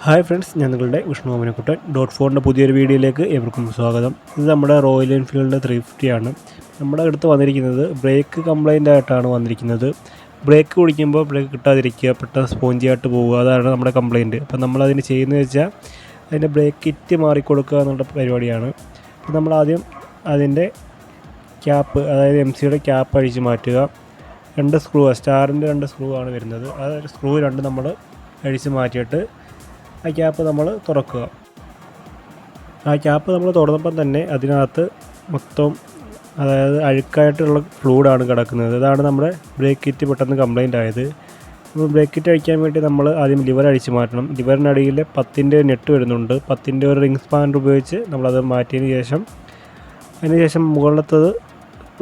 Hi friends, ഞാൻ നിങ്ങളുടെ Vishnu അമനക്കുട്ടൻ. DOT4 പുതിയൊരു വീഡിയോയിലേക്ക് ഏവർക്കും സ്വാഗതം. ഇത് നമ്മുടെ റോയൽ എൻഫീൽഡിൻ്റെ 350 ആണ്. നമ്മുടെ അടുത്ത് വന്നിരിക്കുന്നത് ബ്രേക്ക് കംപ്ലൈൻ്റ് ആയിട്ടാണ് വന്നിരിക്കുന്നത്. ബ്രേക്ക് കുടിക്കുമ്പോൾ ബ്രേക്ക് കിട്ടാതിരിക്കുക, പെട്ടെന്ന് സ്പോഞ്ചിയായിട്ട് പോവുക, അതാണ് നമ്മുടെ കംപ്ലൈൻറ്റ്. അപ്പോൾ നമ്മളതിന് ചെയ്യുന്നത് വെച്ചാൽ അതിൻ്റെ ബ്രേക്ക് കിറ്റ് മാറിക്കൊടുക്കുക എന്നുള്ള പരിപാടിയാണ്. അപ്പോൾ നമ്മളാദ്യം അതിൻ്റെ ക്യാപ്പ്, അതായത് MCയുടെ ക്യാപ്പ് അഴിച്ച് മാറ്റുക. 2 സ്ക്രൂ, സ്റ്റാറിൻ്റെ 2 സ്ക്രൂ ആണ് വരുന്നത്. ആ സ്ക്രൂ 2 നമ്മൾ അഴിച്ച് മാറ്റിയിട്ട് ആ ക്യാപ്പ് നമ്മൾ തുറക്കുക. ആ ക്യാപ്പ് നമ്മൾ തുറന്നപ്പം തന്നെ അതിനകത്ത് മൊത്തം, അതായത് അഴുക്കായിട്ടുള്ള ഫ്ലൂയിഡാണ് കിടക്കുന്നത്. അതാണ് നമ്മുടെ ബ്രേക്ക് കിറ്റ് പെട്ടെന്ന് കംപ്ലൈൻ്റ് ആയത്. അപ്പോൾ ബ്രേക്ക് കിറ്റ് അഴിക്കാൻ വേണ്ടി നമ്മൾ ആദ്യം ലിവർ അഴിച്ച് മാറ്റണം. ലിവറിനടിയിൽ 10ൻ്റെ നെറ്റ് വരുന്നുണ്ട്. 10ൻ്റെ ഒരു റിംഗ് സ്പാനർ ഉപയോഗിച്ച് നമ്മളത് മാറ്റിയതിന് ശേഷം അതിനുശേഷം മുകളിലത്തത്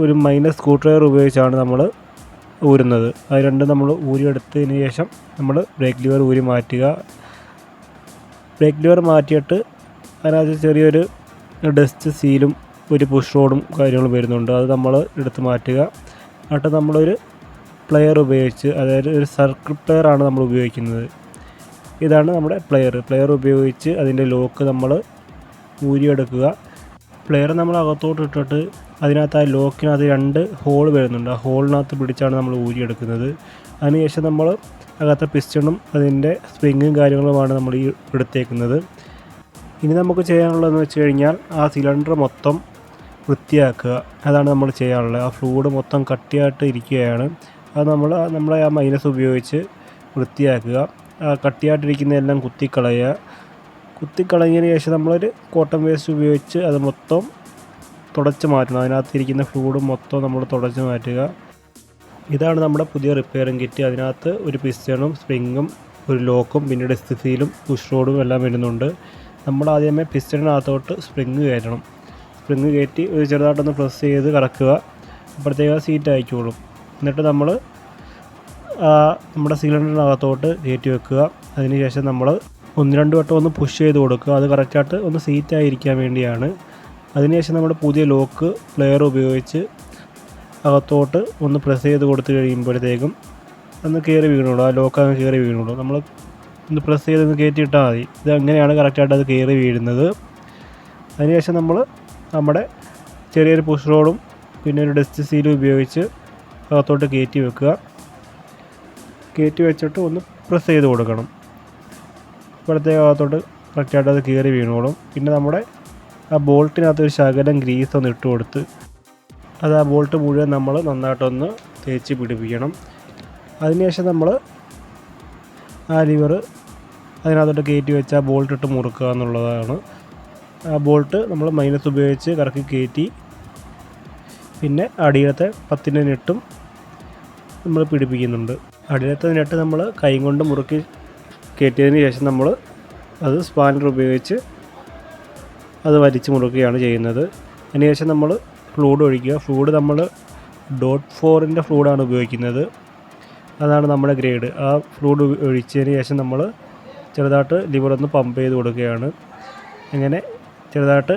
ഒരു മൈനസ് സ്ക്രൂ ഡ്രൈവർ ഉപയോഗിച്ചാണ് നമ്മൾ ഊരുന്നത്. അത് രണ്ടും നമ്മൾ ഊരിയെടുത്തതിന് ശേഷം നമ്മൾ ബ്രേക്ക് ലിവർ ഊരി മാറ്റുക. ബ്രേക്ക് ലിവർ മാറ്റിയിട്ട് അതിനകത്ത് ചെറിയൊരു ഡസ്റ്റ് സീലും ഒരു പുഷ് റോഡും കാര്യങ്ങളും വരുന്നുണ്ട്. അത് നമ്മൾ എടുത്ത് മാറ്റുക. എന്നിട്ട് നമ്മളൊരു പ്ലെയർ ഉപയോഗിച്ച്, അതായത് ഒരു സർക്കിൾ പ്ലെയറാണ് നമ്മൾ ഉപയോഗിക്കുന്നത്. ഇതാണ് നമ്മുടെ പ്ലെയർ ഉപയോഗിച്ച് അതിൻ്റെ ലോക്ക് നമ്മൾ ഊരിയെടുക്കുക. പ്ലെയർ നമ്മൾ അകത്തോട്ട് ഇട്ടിട്ട് അതിനകത്ത് ആ ലോക്കിനകത്ത് 2 ഹോൾ വരുന്നുണ്ട്. ആ ഹോളിനകത്ത് പിടിച്ചാണ് നമ്മൾ ഊരിയെടുക്കുന്നത്. അതിനുശേഷം നമ്മൾ അകത്തെ പിസ്റ്റണും അതിൻ്റെ സ്പ്രിങ്ങും കാര്യങ്ങളുമാണ് നമ്മൾ ഈ എടുത്തേക്കുന്നത്. ഇനി നമുക്ക് ചെയ്യാനുള്ളതെന്ന് വെച്ച് കഴിഞ്ഞാൽ ആ സിലിണ്ടർ മൊത്തം വൃത്തിയാക്കുക. അതാണ് നമ്മൾ ചെയ്യാനുള്ളത്. ആ ഫ്ലൂയിഡ് മൊത്തം കട്ടിയായിട്ട് ഇരിക്കുകയാണ്. അത് നമ്മളെ ആ മൈനസ് ഉപയോഗിച്ച് വൃത്തിയാക്കുക. ആ കട്ടിയായിട്ടിരിക്കുന്നതെല്ലാം കുത്തിക്കളഞ്ഞതിന് ശേഷം നമ്മളൊരു കോട്ടൺ വേസ്റ്റ് ഉപയോഗിച്ച് അത് മൊത്തം തുടച്ച് മാറ്റണം. അതിനകത്തിരിക്കുന്ന ഫ്ലൂയിഡ് മൊത്തം നമ്മൾ തുടച്ച് മാറ്റുക. ഇതാണ് നമ്മുടെ പുതിയ റിപ്പയറിംഗ് കിറ്റ്. അതിനകത്ത് ഒരു പിസ്റ്റണും സ്പ്രിങ്ങും ഒരു ലോക്കും പിന്നെ ഡസ്റ്റ് സീലും പുഷ് റോഡും എല്ലാം വരുന്നുണ്ട്. നമ്മൾ ആദ്യമേ പിസ്റ്റണിനകത്തോട്ട് സ്പ്രിങ് കയറ്റണം. സ്പ്രിങ് കയറ്റി ഒരു ചെറുതായിട്ടൊന്ന് പ്രസ് ചെയ്ത് കറക്കുക. അപ്പോഴത്തേക്ക് സീറ്റ് ആയിക്കോളും. എന്നിട്ട് നമ്മൾ നമ്മുടെ സിലിണ്ടറിനകത്തോട്ട് കയറ്റി വെക്കുക. അതിനുശേഷം നമ്മൾ 1-2 വട്ടം ഒന്ന് പുഷ് ചെയ്ത് കൊടുക്കുക. അത് കറക്റ്റായിട്ട് ഒന്ന് സീറ്റായിരിക്കാൻ വേണ്ടിയാണ്. അതിനുശേഷം നമ്മൾ പുതിയ ലോക്ക് പ്ലെയർ ഉപയോഗിച്ച് അകത്തോട്ട് ഒന്ന് പ്രസ് ചെയ്ത് കൊടുത്തു കഴിയുമ്പോഴത്തേക്കും ഒന്ന് കയറി വീണുള്ളൂ. ആ ലോക്ക് അങ്ങ് കയറി വീണുള്ളൂ. നമ്മൾ ഒന്ന് പ്രസ് ചെയ്ത് ഒന്ന് കയറ്റിയിട്ടാൽ മതി. ഇത് അങ്ങനെയാണ് കറക്റ്റായിട്ട് അത് കയറി വീഴുന്നത്. അതിനുശേഷം നമ്മൾ നമ്മുടെ ചെറിയൊരു പുഷ് റോഡും പിന്നെ ഒരു ഡസ്റ്റ് സീലും ഉപയോഗിച്ച് അകത്തോട്ട് കയറ്റി വെക്കുക. കയറ്റി വെച്ചിട്ട് ഒന്ന് പ്രസ് ചെയ്ത് കൊടുക്കണം. ഇപ്പോഴത്തേക്ക് അകത്തോട്ട് കറക്റ്റായിട്ട് അത് കയറി വീണോളും. പിന്നെ നമ്മുടെ ആ ബോൾട്ടിനകത്ത് ഒരു ശകലം ഗ്രീസ് ഒന്ന് ഇട്ട് കൊടുത്ത് അത് ആ ബോൾട്ട് മുഴുവൻ നമ്മൾ നന്നായിട്ടൊന്ന് തേച്ച് പിടിപ്പിക്കണം. അതിനുശേഷം നമ്മൾ ആ ലിവർ അതിനകത്തോട്ട് കയറ്റി വെച്ച് ആ ബോൾട്ട് ഇട്ട് മുറുക്കുക എന്നുള്ളതാണ്. ആ ബോൾട്ട് നമ്മൾ മൈനസ് ഉപയോഗിച്ച് കറക്കി കയറ്റി പിന്നെ അടിയിലത്തെ 10ൻ്റെ നെട്ടും നമ്മൾ പിടിപ്പിക്കുന്നുണ്ട്. അടിയിലത്തെ നെട്ട് നമ്മൾ കൈ കൊണ്ട് മുറുക്കി കയറ്റിയതിന് ശേഷം നമ്മൾ അത് സ്പാനർ ഉപയോഗിച്ച് അത് വലിച്ച് മുറുക്കുകയാണ് ചെയ്യുന്നത്. അതിനുശേഷം നമ്മൾ ഫ്ലൂയിഡ് ഒഴിക്കുക. ഫ്ലൂയിഡ് നമ്മൾ DOT4 ഫ്ലൂയിഡാണ് ഉപയോഗിക്കുന്നത്. അതാണ് നമ്മുടെ ഗ്രേഡ്. ആ ഫ്ലൂയിഡ് ഒഴിച്ചതിന് ശേഷം നമ്മൾ ചെറുതായിട്ട് ലിവറൊന്ന് പമ്പ് ചെയ്ത് കൊടുക്കുകയാണ്. അങ്ങനെ ചെറുതായിട്ട്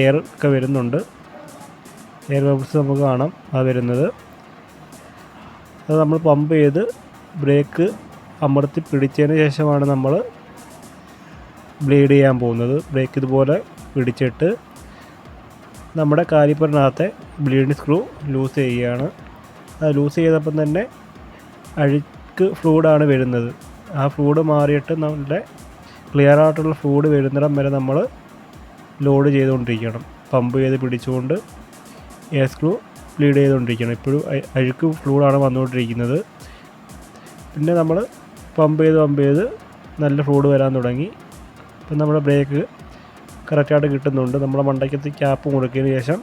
എയർ ഒക്കെ വരുന്നുണ്ട്. എയർ ബബിൾസ് നമുക്ക് കാണാം ആ വരുന്നത്. അത് നമ്മൾ പമ്പ് ചെയ്ത് ബ്രേക്ക് അമർത്തി പിടിച്ചതിന് ശേഷമാണ് നമ്മൾ ബ്ലേഡ് ചെയ്യാൻ പോകുന്നത്. ബ്രേക്ക് ഇതുപോലെ പിടിച്ചിട്ട് നമ്മുടെ കാലിപ്പറിനകത്തെ ബ്ലീഡിങ് സ്ക്രൂ ലൂസ് ചെയ്യുകയാണ്. അത് ലൂസ് ചെയ്തപ്പം തന്നെ അഴുക്ക് ഫ്ലൂയിഡാണ് വരുന്നത്. ആ ഫ്ലൂയിഡ് മാറിയിട്ട് നമ്മുടെ ക്ലിയർ ആയിട്ടുള്ള ഫ്ലൂയിഡ് വരുന്നിടം വരെ നമ്മൾ ലോഡ് ചെയ്തുകൊണ്ടിരിക്കണം. പമ്പ് ചെയ്ത് പിടിച്ചുകൊണ്ട് എയർ സ്ക്രൂ ബ്ലീഡ് ചെയ്തുകൊണ്ടിരിക്കണം. ഇപ്പോഴും അഴുക്ക് ഫ്ലൂയിഡാണ് വന്നുകൊണ്ടിരിക്കുന്നത്. പിന്നെ നമ്മൾ പമ്പ് ചെയ്ത് നല്ല ഫ്ലൂയിഡ് വരാൻ തുടങ്ങി. ഇപ്പം നമ്മുടെ ബ്രേക്ക് കറക്റ്റായിട്ട് കിട്ടുന്നുണ്ട്. നമ്മുടെ മണ്ടയ്ക്കത്ത് ക്യാപ്പ് മുറുക്കിയതിന് ശേഷം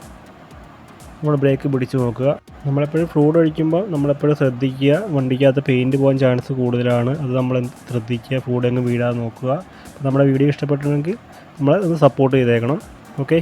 നമ്മൾ ബ്രേക്ക് പിടിച്ച് നോക്കുക. നമ്മളെപ്പോഴും ഫ്ലൂയിഡ് ഒഴിക്കുമ്പോൾ നമ്മളെപ്പോഴും ശ്രദ്ധിക്കുക, വണ്ടിക്കകത്ത് പെയിൻറ്റ് പോകാൻ ചാൻസ് കൂടുതലാണ്. അത് നമ്മൾ ശ്രദ്ധിക്കുക, ഫ്ലൂയിഡ് അങ്ങ് വീഴാതെ നോക്കുക. നമ്മുടെ വീഡിയോ ഇഷ്ടപ്പെട്ടിട്ടുണ്ടെങ്കിൽ നമ്മളെ ഒന്ന് സപ്പോർട്ട് ചെയ്തേക്കണം. ഓക്കെ.